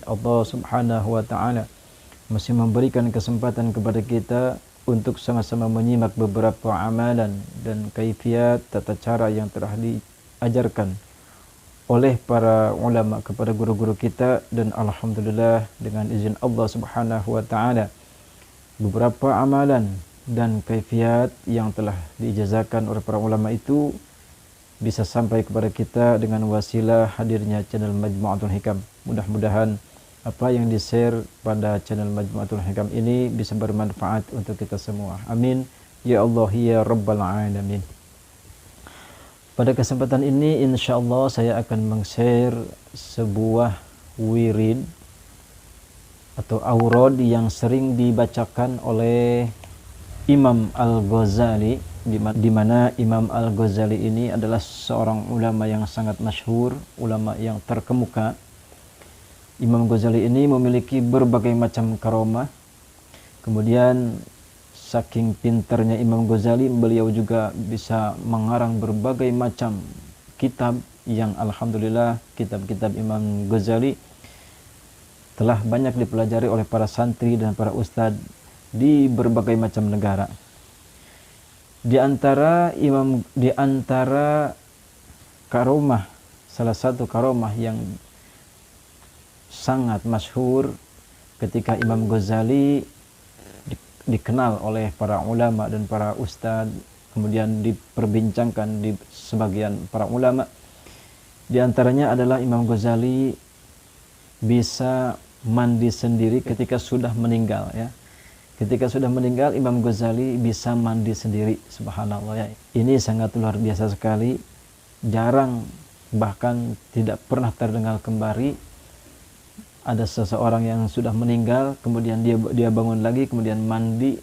Allah Subhanahu wa taala masih memberikan kesempatan kepada kita untuk sama-sama menyimak beberapa amalan dan kaifiat tata cara yang telah diajarkan oleh para ulama kepada guru-guru kita, dan alhamdulillah dengan izin Allah Subhanahu wa taala beberapa amalan dan kaifiat yang telah diijazahkan oleh para ulama itu bisa sampai kepada kita dengan wasilah hadirnya channel Majmu'atul Hikam. Mudah-mudahan apa yang di-share pada channel Majmu'atul Hikam ini bisa bermanfaat untuk kita semua. Amin. Ya Allah ya Rabbal Alamin. Pada kesempatan ini insyaallah saya akan meng-share sebuah wirid atau aurad yang sering dibacakan oleh Imam Al-Ghazali, di mana Imam Al-Ghazali ini adalah seorang ulama yang sangat masyhur, ulama yang terkemuka. Imam Ghazali ini memiliki berbagai macam karamah. Kemudian saking pintarnya Imam Ghazali, beliau juga bisa mengarang berbagai macam kitab yang alhamdulillah kitab-kitab Imam Ghazali telah banyak dipelajari oleh para santri dan para ustadz di berbagai macam negara. Di antara karomah, salah satu karomah yang sangat masyhur ketika Imam Ghazali dikenal oleh para ulama dan para ustadz, kemudian diperbincangkan di sebagian para ulama. Di antaranya adalah Imam Ghazali bisa mandi sendiri ketika sudah meninggal, ya. Ketika sudah meninggal, Imam Ghazali bisa mandi sendiri. Subhanallah, ya. Ini sangat luar biasa sekali. Jarang, bahkan tidak pernah terdengar kembali ada seseorang yang sudah meninggal, kemudian dia bangun lagi, kemudian mandi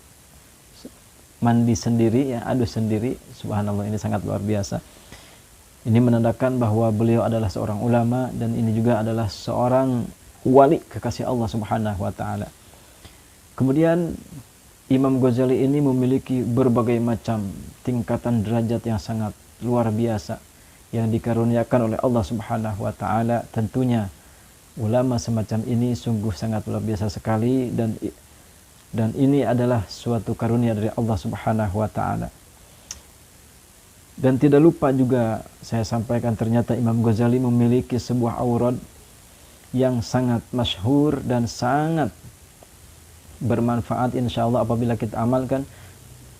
sendiri, ya, adus sendiri. Subhanallah, ini sangat luar biasa. Ini menandakan bahwa beliau adalah seorang ulama, dan ini juga adalah seorang wali kekasih Allah Subhanahu wa taala. Kemudian Imam Ghazali ini memiliki berbagai macam tingkatan derajat yang sangat luar biasa yang dikaruniakan oleh Allah Subhanahu wa taala. Tentunya ulama semacam ini sungguh sangat luar biasa sekali, dan ini adalah suatu karunia dari Allah Subhanahu wa taala. Dan tidak lupa juga saya sampaikan, ternyata Imam Ghazali memiliki sebuah aurad yang sangat masyhur dan sangat bermanfaat insyaallah apabila kita amalkan.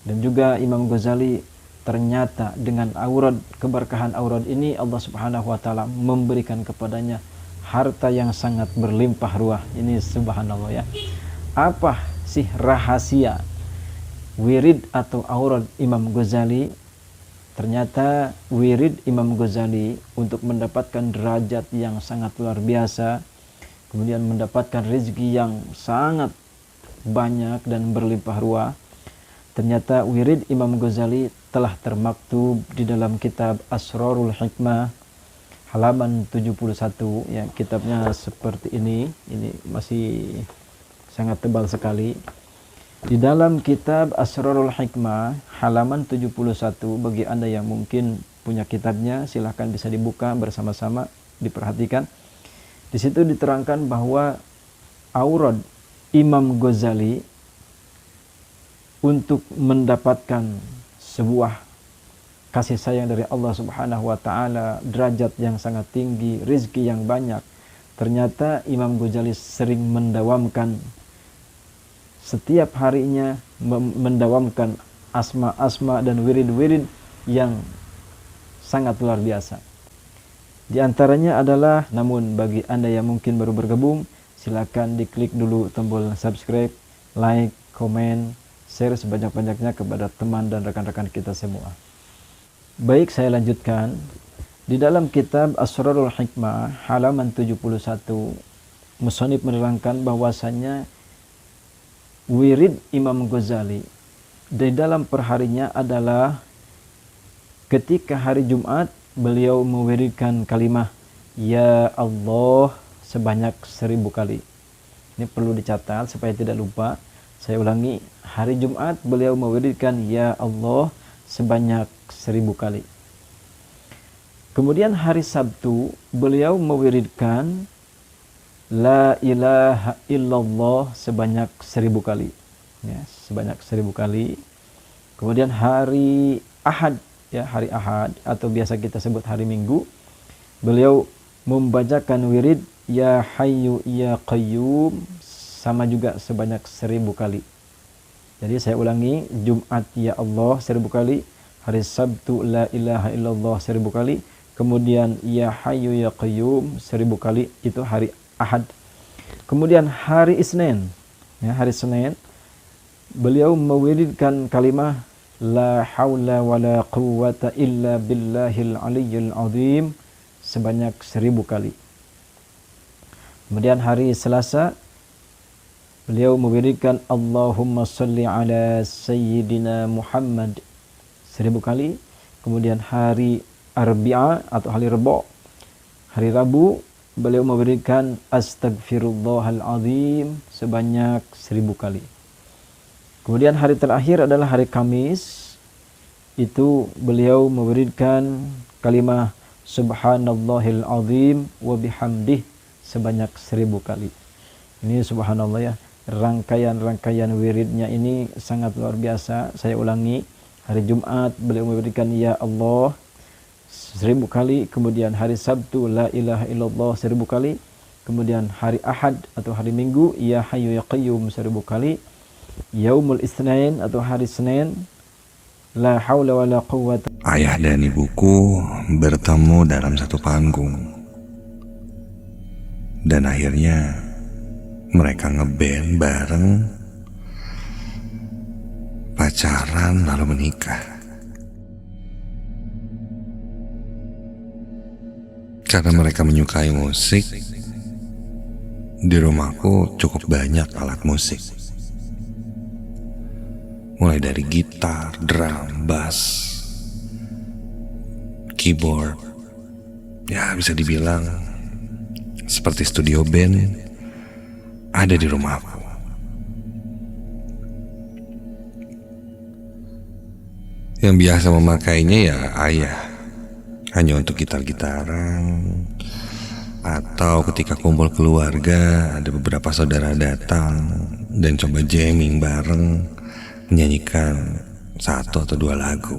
Dan juga Imam Ghazali ternyata dengan aurad, keberkahan aurad ini, Allah Subhanahu wa taala memberikan kepadanya harta yang sangat berlimpah ruah. Ini subhanallah, ya. Apa sih rahasia wirid atau aurad Imam Ghazali? Ternyata wirid Imam Ghazali untuk mendapatkan derajat yang sangat luar biasa, kemudian mendapatkan rezeki yang sangat banyak dan berlimpah ruah, ternyata wirid Imam Ghazali telah termaktub di dalam kitab Asrarul Hikmah halaman 71, ya. Kitabnya seperti ini masih sangat tebal sekali. Di dalam kitab Asrarul Hikmah halaman 71, bagi Anda yang mungkin punya kitabnya, silahkan bisa dibuka bersama-sama, diperhatikan. Di situ diterangkan bahwa aurad Imam Ghazali untuk mendapatkan sebuah kasih sayang dari Allah Subhanahu wa taala, derajat yang sangat tinggi, rezeki yang banyak, ternyata Imam Ghazali sering mendawamkan setiap harinya, mendawamkan asma-asma dan wirid-wirid yang sangat luar biasa. Di antaranya adalah, namun bagi Anda yang mungkin baru bergabung, silakan diklik dulu tombol subscribe, like, komen, share sebanyak-banyaknya kepada teman dan rekan-rekan kita semua. Baik, saya lanjutkan. Di dalam kitab Asrarul Hikmah halaman 71, musannif menerangkan bahwasannya wirid Imam Ghazali di dalam perharinya adalah ketika hari Jumat beliau mewiridkan kalimah Ya Allah sebanyak 1000 kali. Ini perlu dicatat supaya tidak lupa. Saya ulangi, hari Jumat beliau mewiridkan Ya Allah sebanyak 1000 kali. Kemudian hari Sabtu beliau mewiridkan la ilaha illallah sebanyak 1000 kali. Ya, sebanyak 1000 kali. Kemudian hari Ahad, ya, hari Ahad atau biasa kita sebut hari Minggu, beliau membacakan wirid ya Hayyu ya Qayyum sama juga sebanyak 1000 kali. Jadi saya ulangi, Jumat ya Allah 1000 kali, hari Sabtu la ilaha illallah 1000 kali, kemudian ya Hayyu ya Qayyum 1000 kali, itu hari Ahad. Kemudian hari Isnin, ya, hari Senin beliau mewiridkan kalimah la haula wala quwwata illa billahil aliyyil azim sebanyak 1000 kali. Kemudian hari Selasa beliau mewiridkan Allahumma salli ala sayyidina Muhammad 1000 kali. Kemudian hari Arbi'a atau hari Rebo, hari Rabu, beliau mewiridkan Astaghfirullahal azim sebanyak 1000 kali. Kemudian hari terakhir adalah hari Kamis. Itu beliau mewiridkan kalimah Subhanallahil azim wa bihamdih sebanyak 1000 kali. Ini subhanallah, ya, rangkaian wiridnya ini sangat luar biasa. Saya ulangi, hari Jumat beliau mewiridkan ya Allah 1000 kali, kemudian hari Sabtu la ilaha illallah 1000 kali, kemudian hari Ahad atau hari Minggu ya Hayyu ya Qayyum 1000 kali, Yaumul Isnin atau hari Senin la haula wala quwwata. Ayah dan ibuku bertemu dalam satu panggung, dan akhirnya mereka ngeband bareng, pacaran lalu menikah. Karena mereka menyukai musik, di rumahku cukup banyak alat musik. Mulai dari gitar, drum, bass, keyboard, ya bisa dibilang seperti studio band ada di rumahku. Yang biasa memakainya ya ayah, hanya untuk gitar-gitaran, atau ketika kumpul keluarga ada beberapa saudara datang dan coba jamming bareng, menyanyikan 1 atau 2 lagu.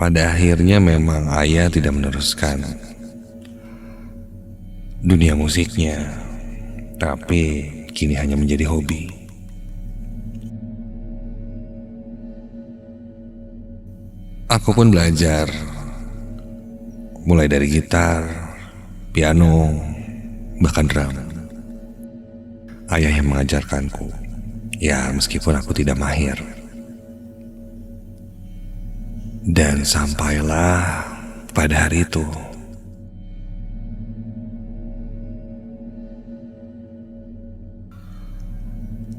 Pada akhirnya memang ayah tidak meneruskan dunia musiknya, tapi kini hanya menjadi hobi. Aku pun belajar, mulai dari gitar, piano, bahkan drum. Ayah yang mengajarkanku, ya meskipun aku tidak mahir. Dan sampailah pada hari itu.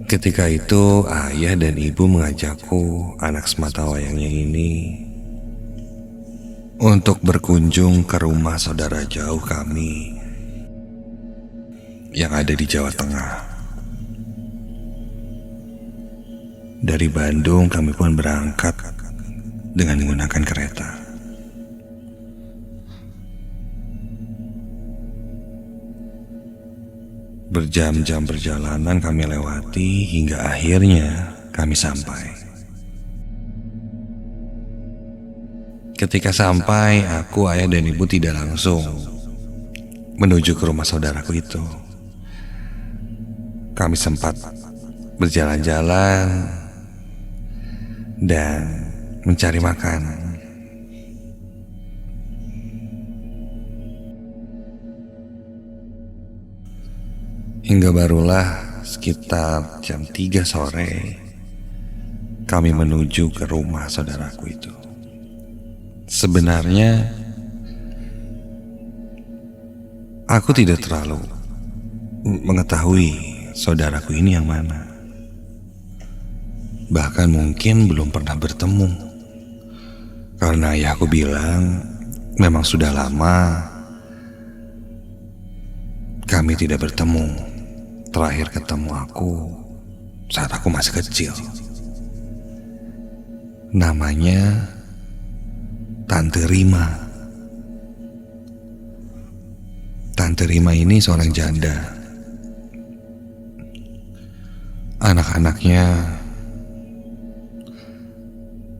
Ketika itu ayah dan ibu mengajakku, anak sematawayangnya ini, untuk berkunjung ke rumah saudara jauh kami yang ada di Jawa Tengah. Dari Bandung kami pun berangkat dengan menggunakan kereta. Berjam-jam perjalanan kami lewati hingga akhirnya kami sampai. Ketika sampai, aku, ayah, dan ibu tidak langsung menuju ke rumah saudaraku itu. Kami sempat berjalan-jalan dan mencari makan. Hingga barulah sekitar jam 3 sore kami menuju ke rumah saudaraku itu. Sebenarnya aku tidak terlalu mengetahui saudaraku ini yang mana. Bahkan mungkin belum pernah bertemu, karena ayahku bilang memang sudah lama kami tidak bertemu. Terakhir ketemu aku saat aku masih kecil. Namanya Tante Rima. Tante Rima ini seorang janda. Anak-anaknya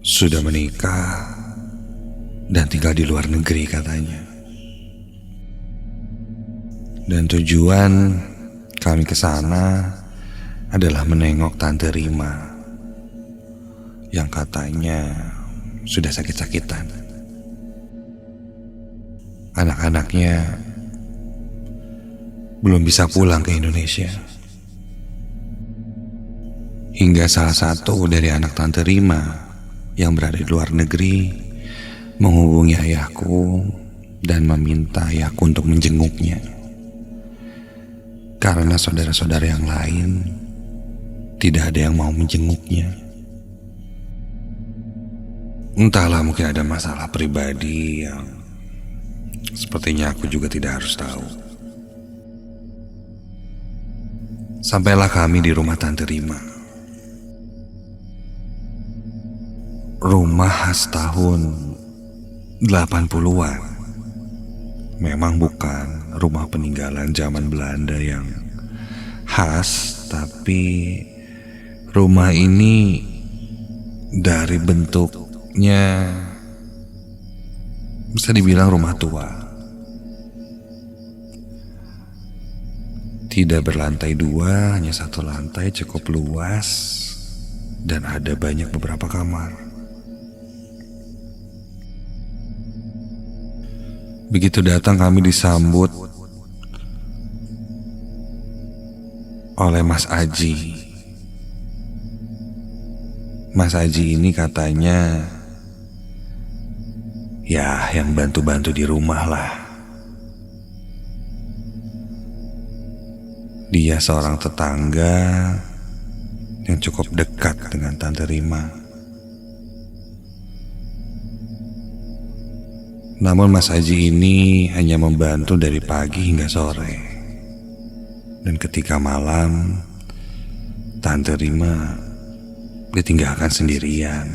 sudah menikah dan tinggal di luar negeri katanya. Dan tujuan kami ke sana adalah menengok Tante Rima yang katanya sudah sakit-sakitan. Anak-anaknya belum bisa pulang ke Indonesia. Hingga salah satu dari anak Tante Rima yang berada di luar negeri menghubungi ayahku dan meminta ayahku untuk menjenguknya. Karena saudara-saudara yang lain tidak ada yang mau menjenguknya. Entahlah, mungkin ada masalah pribadi yang sepertinya aku juga tidak harus tahu. Sampailah kami di rumah Tante Rima. Rumah khas tahun 80-an. Memang bukan rumah peninggalan zaman Belanda yang khas, tapi rumah ini dari bentuknya bisa dibilang rumah tua. Tidak berlantai dua, hanya satu lantai cukup luas dan ada banyak beberapa kamar. Begitu datang kami disambut oleh Mas Aji. Mas Aji ini katanya ya yang bantu-bantu di rumah lah. Dia seorang tetangga yang cukup dekat dengan Tante Rima. Namun Mas Haji ini hanya membantu dari pagi hingga sore. Dan ketika malam, Tante Rima ditinggalkan sendirian.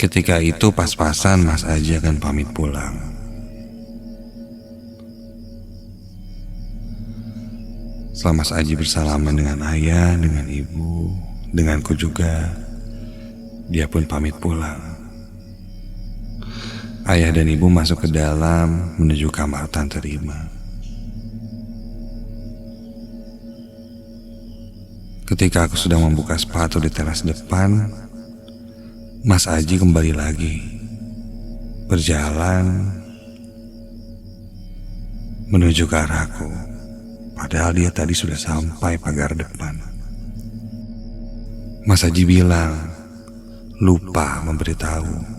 Ketika itu pas-pasan Mas Haji akan pamit pulang. Setelah Mas Haji bersalaman dengan ayah, dengan ibu, denganku juga, dia pun pamit pulang. Ayah dan ibu masuk ke dalam menuju kamar Tante Rima. Ketika aku sedang membuka sepatu di teras depan, Mas Aji kembali lagi berjalan menuju ke arahku. Padahal dia tadi sudah sampai pagar depan. Mas Aji bilang lupa memberitahu.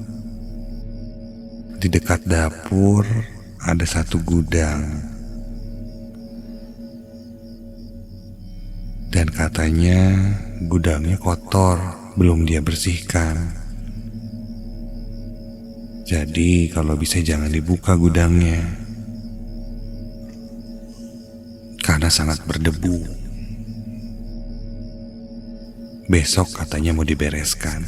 Di dekat dapur ada satu gudang. Dan katanya gudangnya kotor, belum dia bersihkan. Jadi kalau bisa jangan dibuka gudangnya, karena sangat berdebu. Besok katanya mau dibereskan.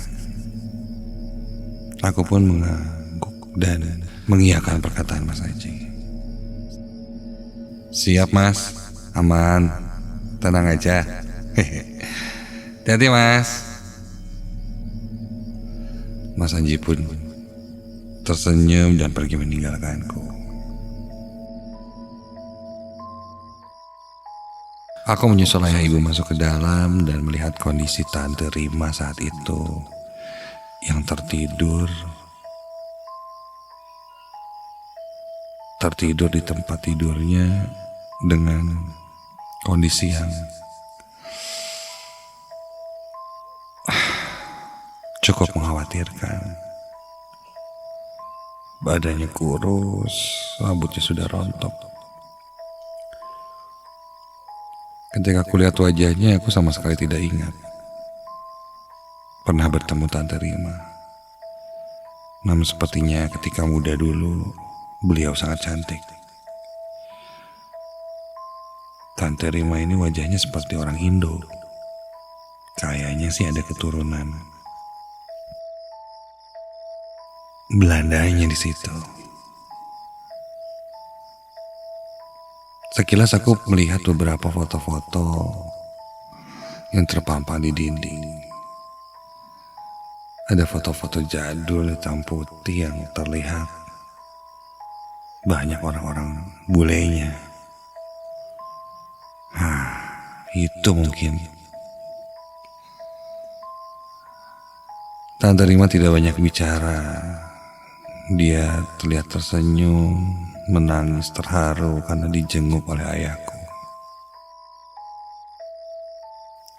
Aku pun dan mengiyakan perkataan Mas Haji. Siap Mas, aman, tenang aja. Hati-hati Mas. Mas Haji pun tersenyum dan pergi meninggalkanku. Aku menyusul ayah ibu masuk ke dalam dan melihat kondisi Tante Rima saat itu yang tertidur di tempat tidurnya dengan kondisi yang cukup mengkhawatirkan. Badannya kurus, rambutnya sudah rontok. Ketika aku lihat wajahnya, aku sama sekali tidak ingat pernah bertemu Tante Rima. Namun sepertinya ketika muda dulu, beliau sangat cantik. Tante Rima ini wajahnya seperti orang Indo. Kayaknya sih ada keturunan Belandanya di situ. Sekilas aku melihat beberapa foto-foto yang terpampang di dinding. Ada foto-foto jadul hitam putih yang terlihat banyak orang-orang bulenya. Itu mungkin. Tante Rima tidak banyak bicara. Dia terlihat tersenyum, menangis terharu karena dijenguk oleh ayahku.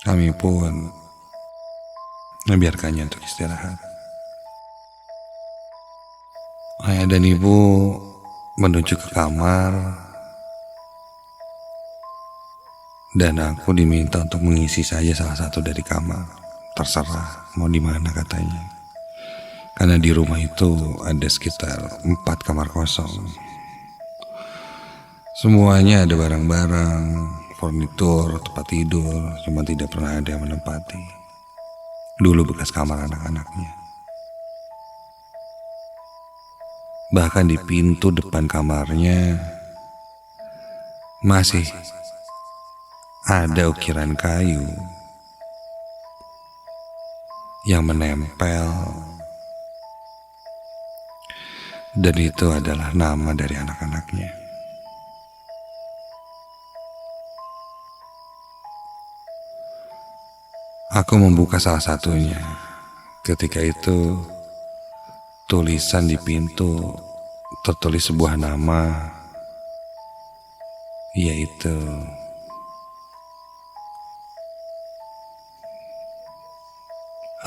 Kami pun membiarkannya untuk istirahat. Ayah dan ibu menuju ke kamar dan aku diminta untuk mengisi saja salah satu dari kamar. Terserah mau di mana katanya. Karena di rumah itu ada sekitar 4 kamar kosong. Semuanya ada barang-barang, furnitur, tempat tidur, cuma tidak pernah ada yang menempati. Dulu bekas kamar anak-anaknya. Bahkan di pintu depan kamarnya masih ada ukiran kayu yang menempel, dan itu adalah nama dari anak-anaknya. Aku membuka salah satunya. Ketika itu tulisan di pintu tertulis sebuah nama, yaitu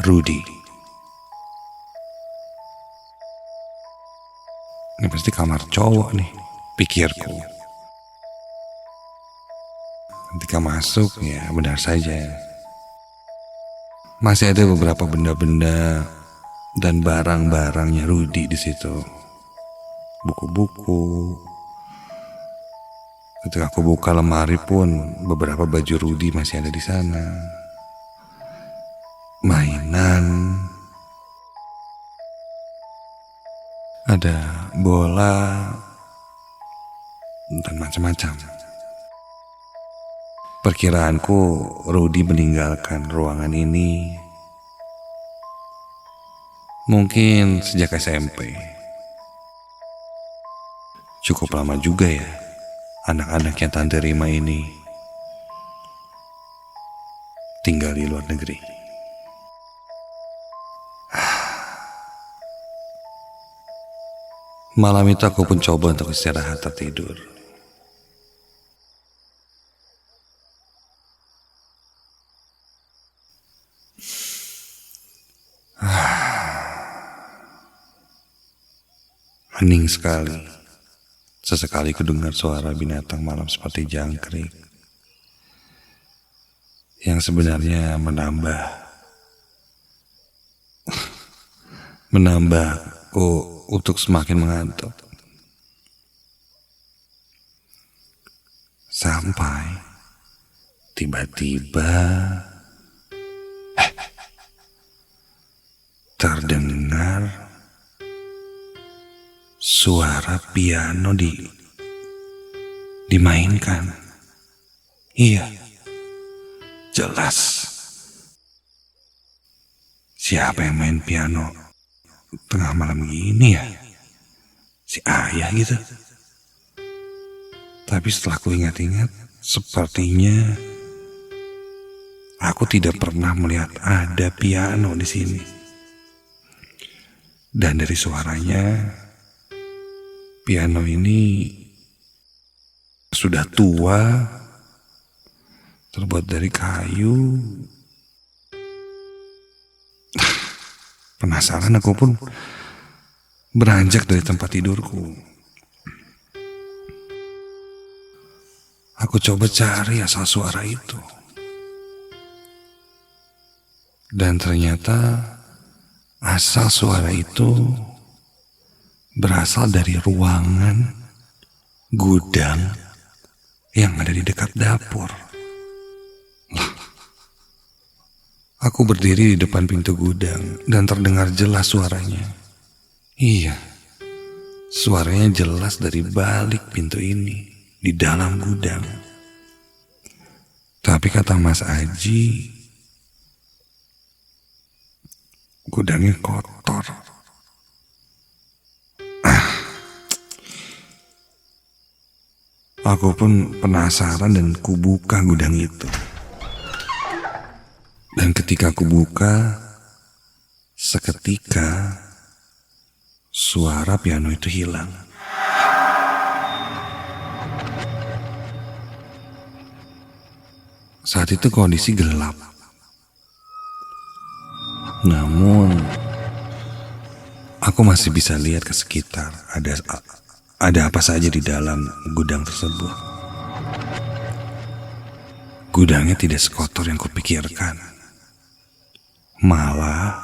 Rudy. Ini pasti kamar cowok nih, pikirku. Ketika masuk, ya benar saja. Masih ada beberapa benda-benda dan barang-barangnya Rudy di situ. Buku-buku. Ketika aku buka lemari pun, beberapa baju Rudy masih ada di sana. Mainan, ada bola, dan macam-macam. Perkiraanku Rudy meninggalkan ruangan ini mungkin sejak SMP. Cukup lama juga ya anak-anaknya Tante Rima ini tinggal di luar negeri. Malam itu aku pun coba untuk istirahat tertidur. Hening sekali. Sesekali kudengar suara binatang malam seperti jangkrik, yang sebenarnya menambahku untuk semakin mengantuk. Sampai tiba-tiba terdengar suara piano dimainkan. Iya, jelas. Siapa yang main piano tengah malam gini ya? Si ayah gitu. Tapi setelah ku ingat-ingat, sepertinya aku tidak pernah melihat ada piano di sini. Dan dari suaranya, piano ini sudah tua, terbuat dari kayu. Penasaran aku pun beranjak dari tempat tidurku. Aku coba cari asal suara itu. Dan ternyata asal suara itu berasal dari ruangan gudang yang ada di dekat dapur. Lah, aku berdiri di depan pintu gudang dan terdengar jelas suaranya. Iya, suaranya jelas dari balik pintu ini. di dalam gudang. Tapi kata Mas Aji, gudangnya kotor. Aku pun penasaran dan kubuka gudang itu. Dan ketika kubuka, seketika suara piano itu hilang. Saat itu kondisi gelap. Namun aku masih bisa lihat ke sekitar. Ada apa saja di dalam gudang tersebut. Gudangnya tidak sekotor yang kupikirkan. Malah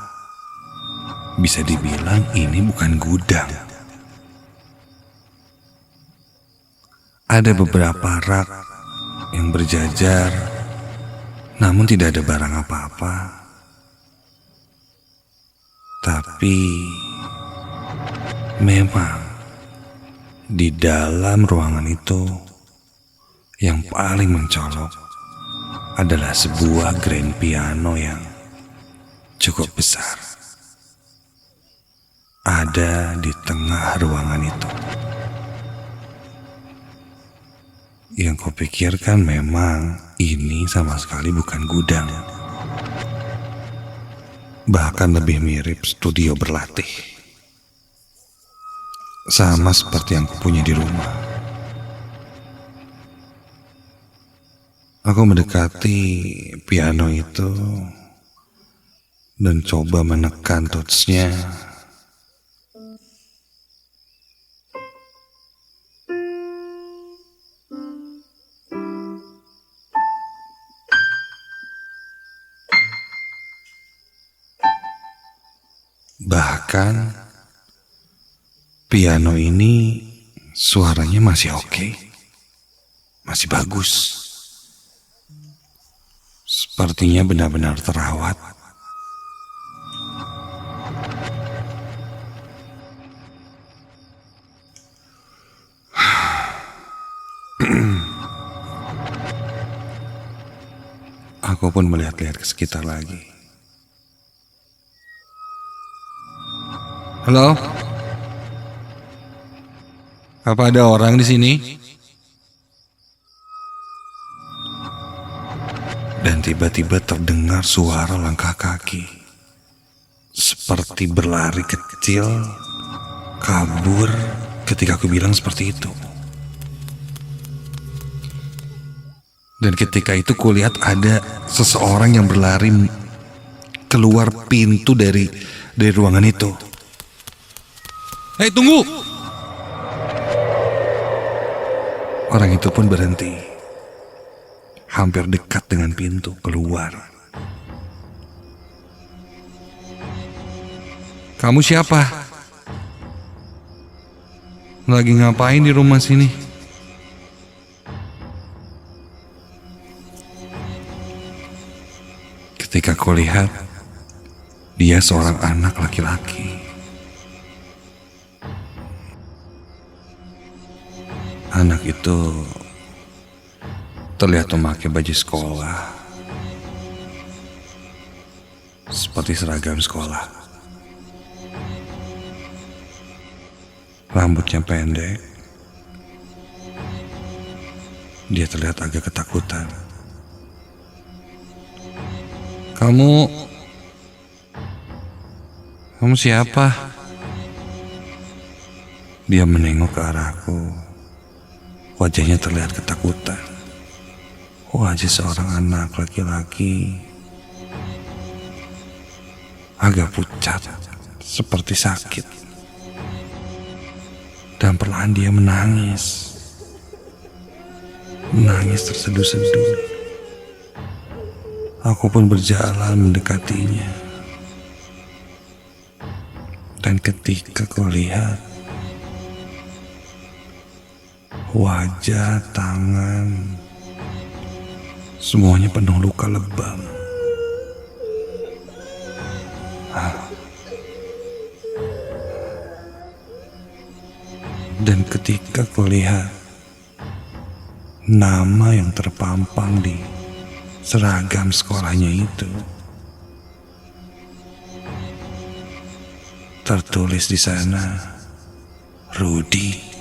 bisa dibilang ini bukan gudang. Ada beberapa rak yang berjajar, namun tidak ada barang apa-apa. Tapi memang di dalam ruangan itu yang paling mencolok adalah sebuah grand piano yang cukup besar. Ada di tengah ruangan itu. Yang kupikirkan memang ini sama sekali bukan gudang. Bahkan lebih mirip studio berlatih. Sama seperti yang kupunya di rumah. Aku mendekati piano itu dan coba menekan touch-nya. Bahkan piano ini suaranya masih oke, masih bagus. Sepertinya benar-benar terawat. Aku pun melihat-lihat ke sekitar lagi. Halo? Apa ada orang di sini? Dan tiba-tiba terdengar suara langkah kaki. Seperti berlari kecil, kabur ketika aku bilang seperti itu. Dan ketika itu kulihat ada seseorang yang berlari keluar pintu dari ruangan itu. Hei, tunggu! Orang itu pun berhenti. Hampir dekat dengan pintu keluar. Kamu siapa? Lagi ngapain di rumah sini? Ketika kulihat, dia seorang anak laki-laki. Anak itu terlihat memakai baju sekolah seperti seragam sekolah. Rambutnya pendek. Dia terlihat agak ketakutan. Kamu siapa? Dia menengok ke arahku. Wajahnya terlihat ketakutan. Wajah seorang anak laki-laki agak pucat, seperti sakit. Dan perlahan dia menangis. Menangis terseduh-seduh. Aku pun berjalan mendekatinya. Dan ketika kulihat wajah, tangan, semuanya penuh luka lebam. Dan ketika kulihat nama yang terpampang di seragam sekolahnya itu. Tertulis di sana, Rudy.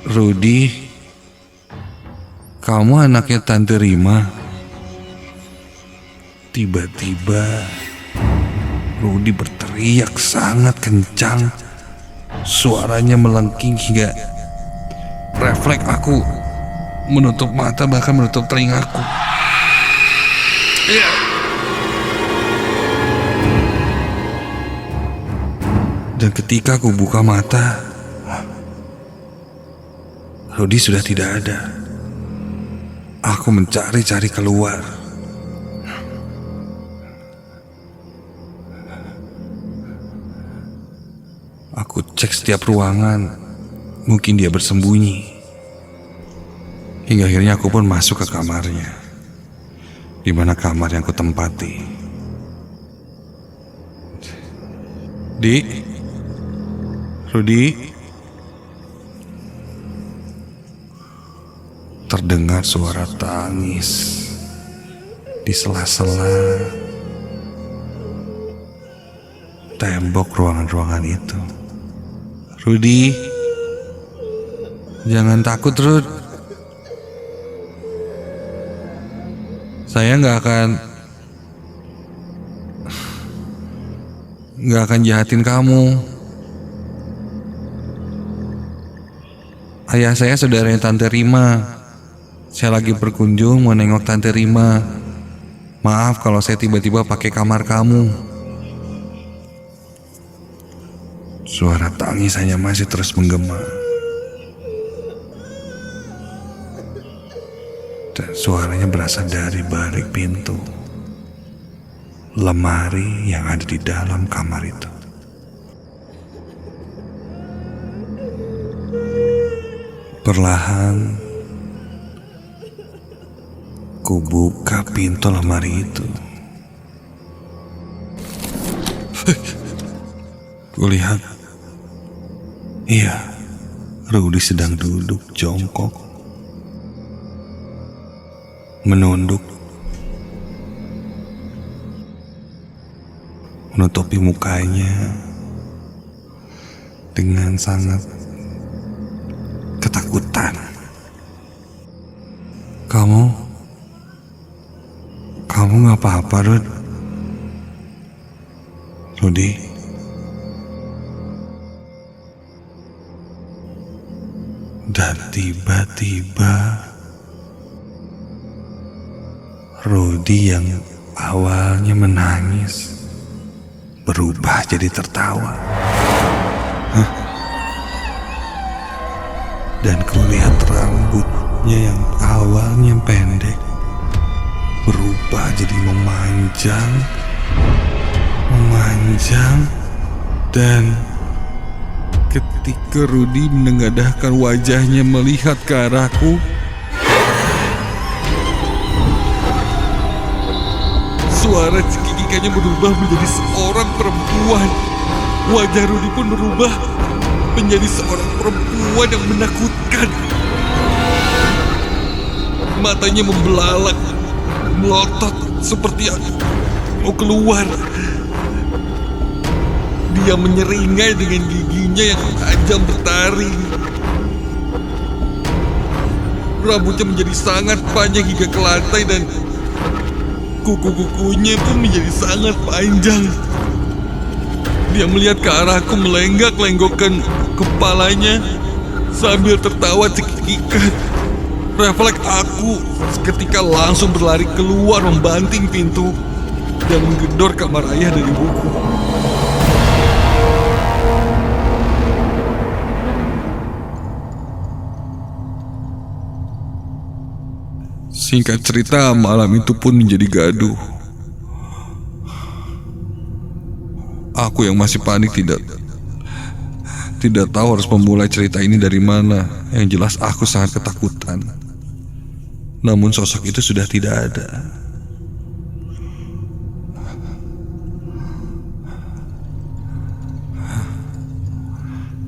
Rudy, kamu anaknya Tante Rima. Tiba-tiba Rudy berteriak sangat kencang. Suaranya melengking hingga refleks aku menutup mata, bahkan menutup telingaku. Dan ketika aku buka mata, Rudy sudah tidak ada. Aku mencari-cari keluar. Aku cek setiap ruangan, mungkin dia bersembunyi. Hingga akhirnya aku pun masuk ke kamarnya, di mana kamar yang aku tempati. Rudy. Terdengar suara tangis di sela-sela tembok ruangan-ruangan itu. Rudy, jangan takut, Rud. Saya nggak akan jahatin kamu. Ayah saya saudaranya Tante Rima. Saya lagi berkunjung mau nengok Tante Rima. Maaf kalau saya tiba-tiba pakai kamar kamu. Suara tangis hanya masih terus menggema. Dan suaranya berasal dari balik pintu lemari yang ada di dalam kamar itu. Perlahan ku buka pintu lemari itu. Kulihat, iya, Rudy sedang duduk jongkok, menunduk, menutupi mukanya dengan sangat ketakutan. Kamu gak apa-apa, Rudy? Dan tiba-tiba Rudy yang awalnya menangis berubah jadi tertawa. Dan kulihat rambutnya yang awalnya pendek berubah jadi memanjang, dan ketika Rudy menengadahkan wajahnya melihat ke arahku, suara cekikikannya berubah menjadi seorang perempuan. Wajah Rudy pun berubah menjadi seorang perempuan yang menakutkan. Matanya membelalak, melotot seperti mau keluar. Dia menyeringai dengan giginya yang tajam bertaring. Rambutnya menjadi sangat panjang hingga ke lantai dan kuku-kukunya pun menjadi sangat panjang. Dia melihat ke arahku, melenggak-lenggokkan kepalanya sambil tertawa cekikikan. Refleks aku seketika langsung berlari keluar, membanting pintu dan menggedor kamar ayah dan ibuku. Singkat cerita, malam itu pun menjadi gaduh. Aku yang masih panik tidak tahu harus memulai cerita ini dari mana. Yang jelas aku sangat ketakutan. Namun sosok itu sudah tidak ada.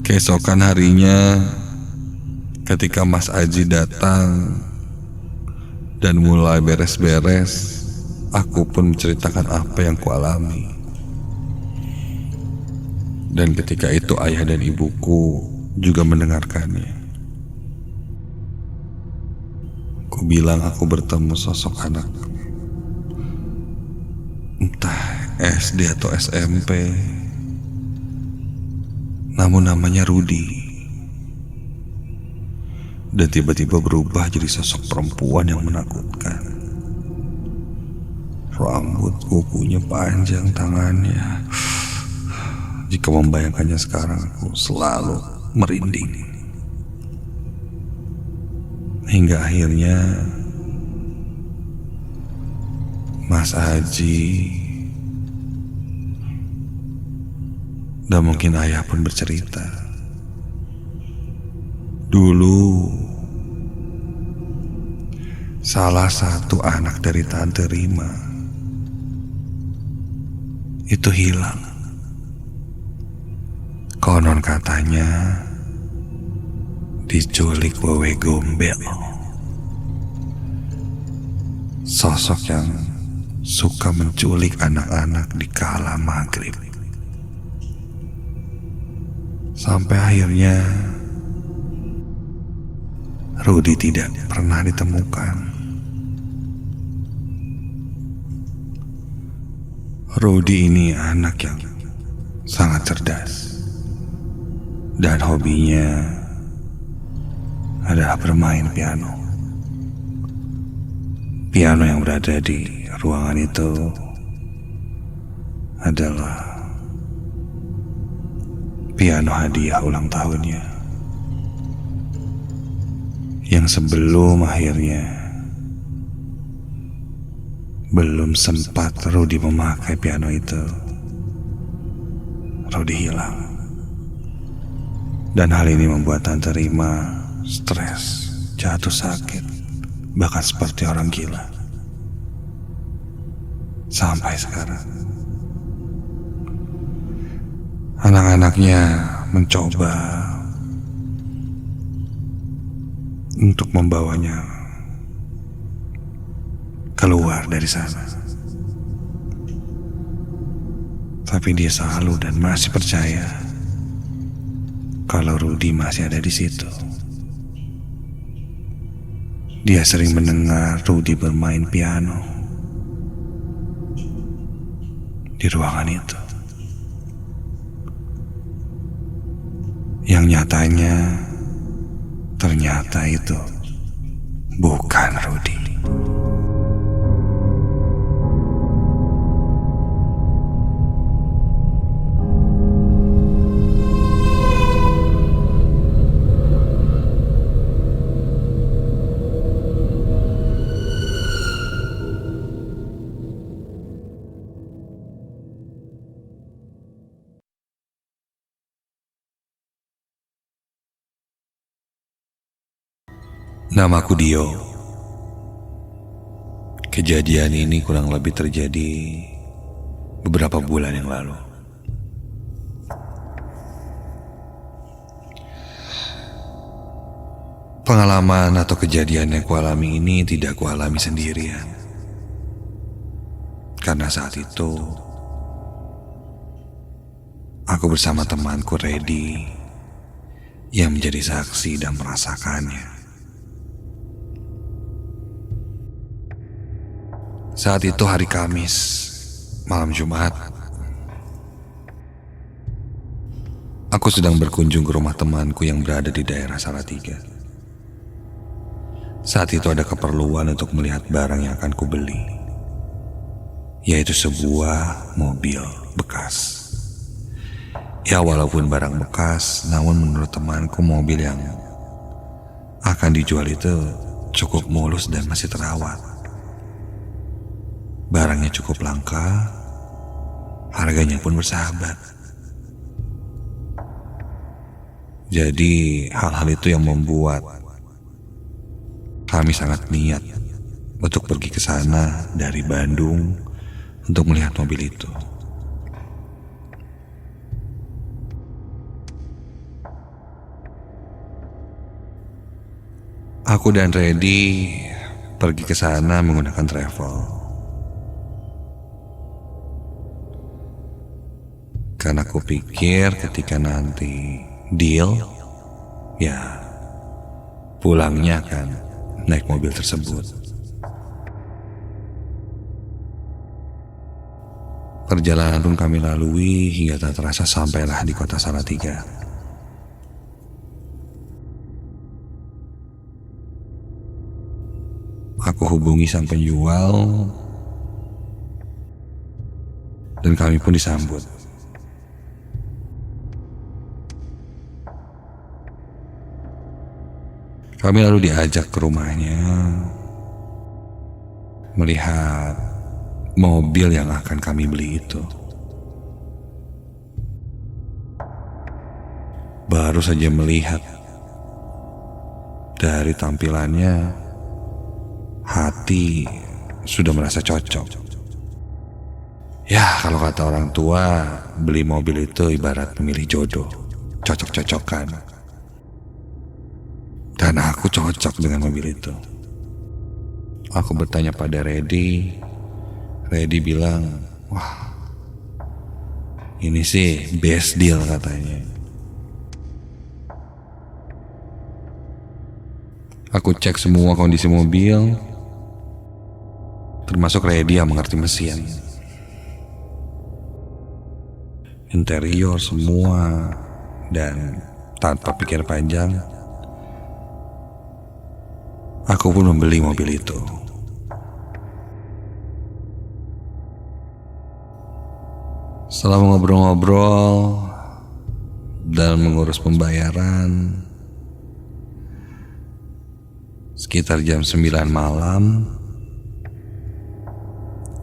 Keesokan harinya, ketika Mas Aji datang dan mulai beres-beres, aku pun menceritakan apa yang kualami. Dan ketika itu ayah dan ibuku juga mendengarkannya. Ku bilang aku bertemu sosok anak, entah SD atau SMP, namun namanya Rudi. Dan tiba-tiba berubah jadi sosok perempuan yang menakutkan. Rambut kukunya panjang, tangannya. Jika membayangkannya sekarang, aku selalu merinding. Hingga akhirnya Mas Aji dan mungkin ayah pun bercerita, dulu salah satu anak dari Tante Rima itu hilang. Konon katanya diculik wewe gombel, sosok yang suka menculik anak-anak di kala maghrib. Sampai akhirnya Rudi tidak pernah ditemukan. Rudi ini anak yang sangat cerdas, dan hobinya adalah bermain piano. Piano yang berada di ruangan itu adalah piano hadiah ulang tahunnya, yang sebelum akhirnya belum sempat Rudi memakai piano itu, Rudi hilang. Dan hal ini membuat Tante Rima stres, jatuh sakit, bahkan seperti orang gila. Sampai sekarang anak-anaknya mencoba untuk membawanya keluar dari sana, tapi dia selalu dan masih percaya kalau Rudi masih ada di situ. Dia sering mendengar Rudi bermain piano di ruangan itu, yang nyatanya ternyata itu bukan Rudi. Namaku Dio. Kejadian ini kurang lebih terjadi beberapa bulan yang lalu. Pengalaman atau kejadian yang kualami ini tidak kualami sendirian. Karena saat itu aku bersama temanku Reddy yang menjadi saksi dan merasakannya. Saat itu hari Kamis, malam Jumat. Aku sedang berkunjung ke rumah temanku yang berada di daerah Salatiga. Saat itu ada keperluan untuk melihat barang yang akan kubeli, yaitu sebuah mobil bekas. Ya, walaupun barang bekas, namun menurut temanku mobil yang akan dijual itu cukup mulus dan masih terawat. Barangnya cukup langka, harganya pun bersahabat. Jadi hal-hal itu yang membuat kami sangat niat untuk pergi ke sana dari Bandung untuk melihat mobil itu. Aku dan Reddy pergi ke sana menggunakan travel. Karena aku pikir ketika nanti deal, ya pulangnya akan naik mobil tersebut. Perjalanan pun kami lalui hingga tak terasa sampailah di kota Salatiga. Aku hubungi sang penjual dan kami pun disambut. Kami lalu diajak ke rumahnya melihat mobil yang akan kami beli itu. Baru saja melihat dari tampilannya, hati sudah merasa cocok. Ya, kalau kata orang tua, beli mobil itu ibarat memilih jodoh, cocok-cocokan. Dan aku cocok dengan mobil itu. Aku bertanya pada Reddy. Reddy bilang, wah, ini sih best deal katanya. Aku cek semua kondisi mobil, termasuk Reddy yang mengerti mesin. Interior semua, dan tanpa pikir panjang, aku pun membeli mobil itu. Setelah ngobrol-ngobrol dan mengurus pembayaran, sekitar jam 9 malam,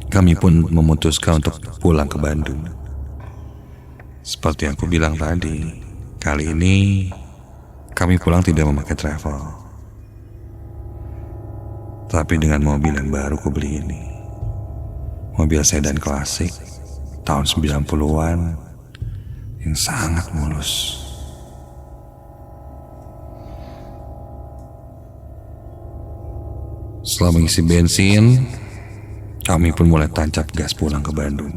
kami pun memutuskan untuk pulang ke Bandung. Seperti yang aku bilang tadi, kali ini kami pulang tidak memakai travel, tapi dengan mobil yang baru kubeli ini. Mobil sedan klasik tahun 90-an yang sangat mulus. Setelah mengisi bensin, kami pun mulai tancap gas pulang ke Bandung.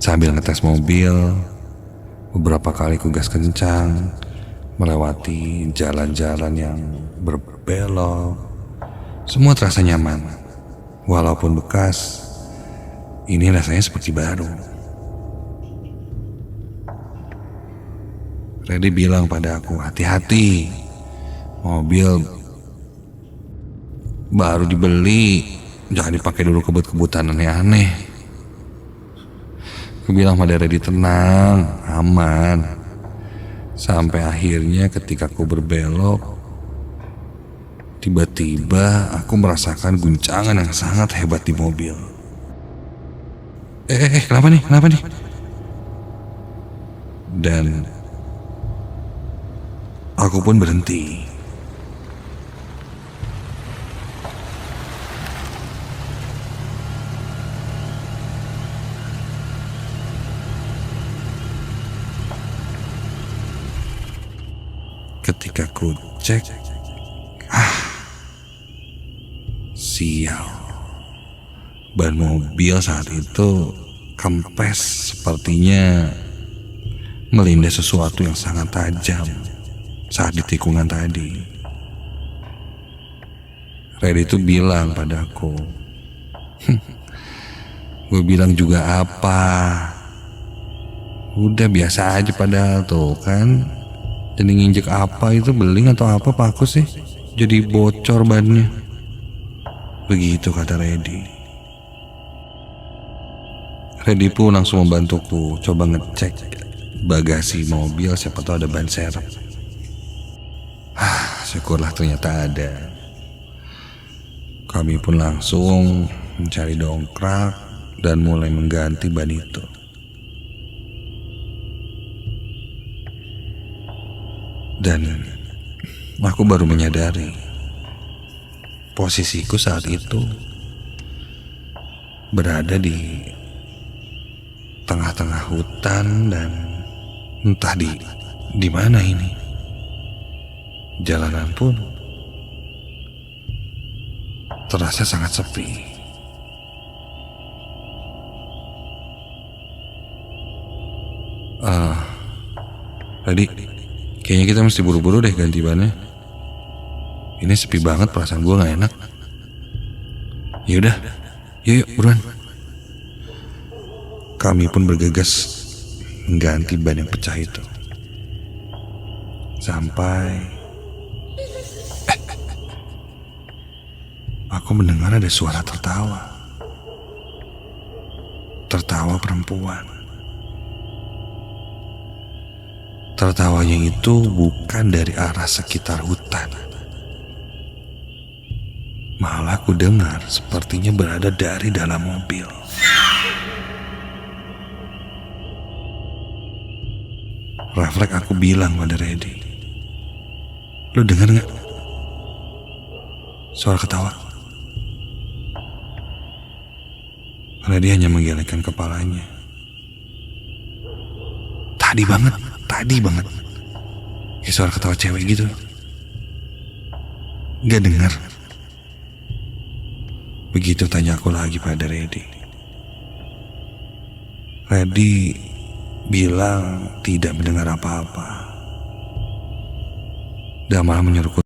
Sambil ngetes mobil, beberapa kali ku gas kencang, melewati jalan-jalan yang berbelok. Semua terasa nyaman, walaupun bekas. Ini rasanya seperti baru. Reddy bilang pada aku, hati-hati, mobil baru dibeli, jangan dipakai dulu kebut-kebutan aneh-aneh. Aku bilang pada Reddy, tenang, aman. Sampai akhirnya ketika aku berbelok, tiba-tiba aku merasakan guncangan yang sangat hebat di mobil. Kenapa nih? Dan aku pun berhenti. Ketika ku cek, sial. Ban mobil saat itu kempes, sepertinya melindas sesuatu yang sangat tajam saat di tikungan tadi. Reddy itu bilang padaku, gue bilang juga apa? Udah biasa aja padahal tuh kan. Jadi nginjek apa itu, beling atau apa paku sih, jadi bocor bannya. Begitu kata Reddy. Reddy pun langsung membantuku coba ngecek bagasi mobil, siapa tahu ada ban serep. Syukurlah ternyata ada. Kami pun langsung mencari dongkrak dan mulai mengganti ban itu. Dan aku baru menyadari posisiku saat itu berada di tengah-tengah hutan dan entah di mana ini. Jalanan pun terasa sangat sepi. Tadi kayaknya kita mesti buru-buru deh ganti bannya. Ini sepi banget, perasaan gue gak enak. Yaudah, yuk buruan. Kami pun bergegas mengganti ban yang pecah itu. Sampai aku mendengar ada suara tertawa. Tertawa perempuan. Tertawanya itu bukan dari arah sekitar hutan. Malah aku dengar sepertinya berada dari dalam mobil. Refleks aku bilang pada Reddy, "Lu dengar gak suara ketawa?" Karena dia hanya menggelengkan kepalanya. Tadi banget. Kayak suara ketawa cewek gitu. Gak dengar. Begitu tanya aku lagi pada Reddy. Reddy bilang tidak mendengar apa-apa. Dan malah menyuruhku